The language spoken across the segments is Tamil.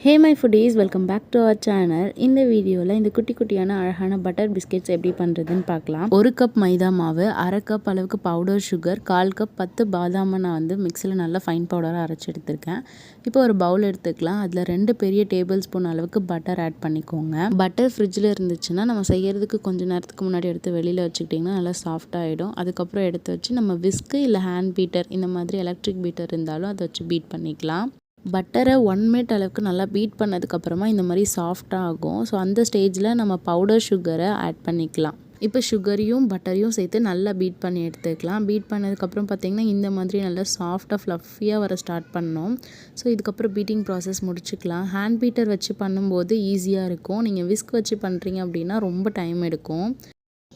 Hey my foodies, welcome back to our channel. இந்த வீடியோவில் இந்த குட்டி குட்டியான அழகான பட்டர் பிஸ்கெட்ஸ் எப்படி பண்ணுறதுன்னு பார்க்கலாம். 1 கப் மைதா மாவு, 1/2 கப் அளவுக்கு பவுடர் சுகர், 1/4 கப் 10 பாதாமை நான் வந்து மிக்சியில் நல்லா ஃபைன் பவுடராக அரைச்சி எடுத்திருக்கேன். இப்போ ஒரு பவுல் எடுத்துக்கலாம். அதில் 2 பெரிய டேபிள் ஸ்பூன் அளவுக்கு பட்டர் ஆட் பண்ணிக்கோங்க. பட்டர் ஃப்ரிட்ஜில் இருந்துச்சுன்னா நம்ம செய்கிறதுக்கு கொஞ்சம் நேரத்துக்கு முன்னாடி எடுத்து வெளியில் வச்சுக்கிட்டிங்கன்னா நல்லா சாஃப்டாகிடும். அதுக்கப்புறம் எடுத்து வச்சு நம்ம விஸ்கு இல்லை ஹேண்ட் பீட்டர், இந்த மாதிரி எலக்ட்ரிக் பீட்டர் இருந்தாலும் அதை வச்சு பீட் பண்ணிக்கலாம். பட்டரை 1 மினிட் அளவுக்கு நல்லா பீட் பண்ணதுக்கப்புறமா இந்த மாதிரி சாஃப்டாக ஆகும். ஸோ அந்த ஸ்டேஜில் நம்ம பவுடர் சுகரை ஆட் பண்ணிக்கலாம். இப்போ சுகரையும் பட்டரையும் சேர்த்து நல்லா பீட் பண்ணி எடுத்துக்கலாம். பீட் பண்ணதுக்கப்புறம் பார்த்திங்கன்னா இந்த மாதிரி நல்லா சாஃப்டாக ஃப்ளஃபியாக வர ஸ்டார்ட் பண்ணோம். ஸோ இதுக்கப்புறம் பீட்டிங் ப்ராசஸ் முடிச்சுக்கலாம். ஹேண்ட் பீட்டர் வச்சு பண்ணும்போது ஈஸியாக இருக்கும். நீங்கள் விஸ்க் வச்சு பண்ணுறீங்க அப்படின்னா ரொம்ப டைம் எடுக்கும்.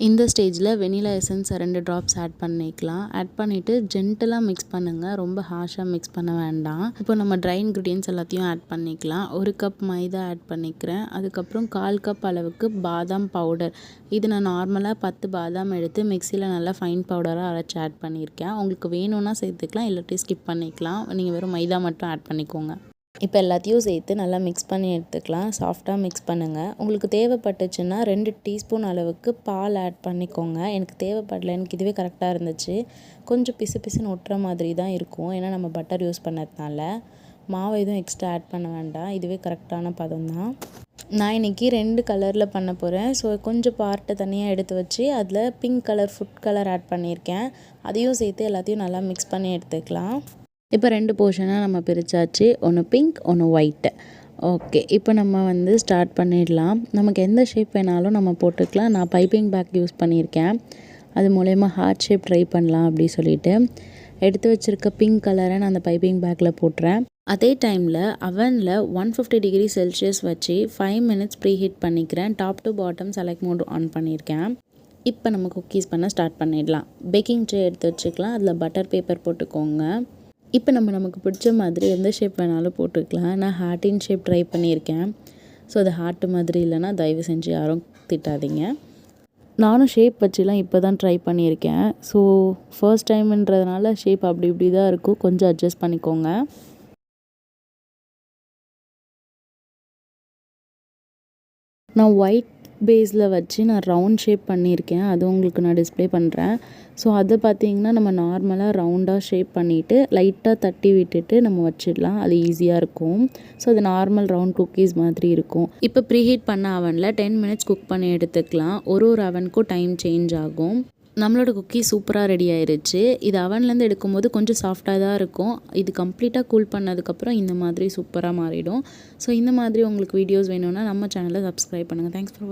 இந்த ஸ்டேஜில் வெனிலா எசன்ஸ் 2 ட்ராப்ஸ் ஆட் பண்ணிக்கலாம். ஆட் பண்ணிவிட்டு ஜென்டலாக மிக்ஸ் பண்ணுங்கள், ரொம்ப ஹார்ஷாக மிக்ஸ் பண்ண வேண்டாம். இப்போ நம்ம ட்ரை இன்க்ரீடியன்ஸ் எல்லாத்தையும் ஆட் பண்ணிக்கலாம். 1 கப் மைதா ஆட் பண்ணிக்கிறேன். அதுக்கப்புறம் 1/4 கப் அளவுக்கு பாதாம் பவுடர். இது நான் நார்மலாக 10 பாதாம் எடுத்து மிக்சியில் நல்லா ஃபைன் பவுடராக அரைச்சி ஆட் பண்ணியிருக்கேன். உங்களுக்கு வேணும்னா சேர்த்துக்கலாம், இல்லாட்டி ஸ்கிப் பண்ணிக்கலாம். நீங்கள் வெறும் மைதா மட்டும் ஆட் பண்ணிக்கோங்க. இப்போ எல்லாத்தையும் சேர்த்து நல்லா மிக்ஸ் பண்ணி எடுத்துக்கலாம். சாஃப்டாக மிக்ஸ் பண்ணுங்கள். உங்களுக்கு தேவைப்பட்டுச்சுன்னா 2 டீஸ்பூன் அளவுக்கு பால் ஆட் பண்ணிக்கோங்க. எனக்கு தேவைப்படல, எனக்கு இதுவே கரெக்டாக இருந்துச்சு. கொஞ்சம் பிசு பிசுன்னு ஒட்டுற மாதிரி தான் இருக்கும், ஏன்னா நம்ம பட்டர் யூஸ் பண்ணதுனால. மாவு எதுவும் எக்ஸ்ட்ரா ஆட் பண்ண வேண்டாம், இதுவே கரெக்டான பதம் தான். நான் இன்றைக்கி 2 கலரில் பண்ண போகிறேன். ஸோ கொஞ்சம் பார்ட்டை தனியாக எடுத்து வச்சு அதில் pink colour, food colour add பண்ணியிருக்கேன். அதையும் சேர்த்து எல்லாத்தையும் நல்லா மிக்ஸ் பண்ணி எடுத்துக்கலாம். இப்போ 2 போர்ஷனாக நம்ம பிரித்தாச்சு. ஒன்று பிங்க், ஒன்று ஒயிட்டு. ஓகே, இப்போ நம்ம வந்து ஸ்டார்ட் பண்ணிடலாம். நமக்கு எந்த ஷேப் வேணாலும் நம்ம போட்டுக்கலாம். நான் பைப்பிங் பேக் யூஸ் பண்ணியிருக்கேன். அது மூலயமா ஹார்ட் ஷேப் ட்ரை பண்ணலாம் அப்படி சொல்லிட்டு எடுத்து வச்சுருக்க பிங்க் கலரை நான் அந்த பைப்பிங் பேக்கில் போட்டுறேன். அதே டைமில் அவனில் 150 டிகிரி செல்சியஸ் வச்சு 5 மினிட்ஸ் ப்ரீ ஹீட் பண்ணிக்கிறேன். Top to bottom select mode on பண்ணியிருக்கேன். இப்போ நம்ம குக்கீஸ் பண்ண ஸ்டார்ட் பண்ணிடலாம். பேக்கிங் ட்ரே எடுத்து வச்சுக்கலாம். அதில் பட்டர் பேப்பர் போட்டுக்கோங்க. இப்போ நமக்கு பிடிச்ச மாதிரி எந்த ஷேப் வேணாலும் போட்டுக்கலாம். நான் ஹார்ட்டின் ஷேப் ட்ரை பண்ணியிருக்கேன். ஸோ அது ஹார்ட்டு மாதிரி இல்லைன்னா தயவு செஞ்சு யாரும் திட்டாதீங்க. நானும் ஷேப் வச்சுலாம் இப்போ தான் ட்ரை பண்ணியிருக்கேன். ஸோ ஃபர்ஸ்ட் டைம்ன்றதுனால ஷேப் அப்படி இப்படி தான் இருக்கும், கொஞ்சம் அட்ஜஸ்ட் பண்ணிக்கோங்க. நான் ஒயிட் பேஸில் வச்சு நான் ரவுண்ட் ஷேப் பண்ணியிருக்கேன். அது உங்களுக்கு நான் டிஸ்ப்ளே பண்ணுறேன். ஸோ அதை பார்த்திங்கன்னா நம்ம நார்மலாக ரவுண்டாக ஷேப் பண்ணிவிட்டு லைட்டாக தட்டி விட்டுட்டு நம்ம வச்சிடலாம். அது ஈஸியாக இருக்கும். ஸோ அது நார்மல் ரவுண்ட் குக்கீஸ் மாதிரி இருக்கும். இப்போ ப்ரீஹீட் பண்ண அவனில் 10 மினிட்ஸ் குக் பண்ணி எடுத்துக்கலாம். ஒரு அவனுக்கும் டைம் சேஞ்ச் ஆகும். நம்மளோட குக்கி சூப்பராக ரெடி ஆயிடுச்சு. இது அவன்லேருந்து எடுக்கும்போது கொஞ்சம் சாஃப்டாக தான் இருக்கும். இது கம்ப்ளீட்டாக கூல் பண்ணதுக்கப்புறம் இந்த மாதிரி சூப்பராக மாறிடும். ஸோ இந்த மாதிரி உங்களுக்கு வீடியோஸ் வேணும்னா நம்ம சேனலை சப்ஸ்கிரைப் பண்ணுங்கள். தேங்க்ஸ் ஃபார் வாட்சிங்.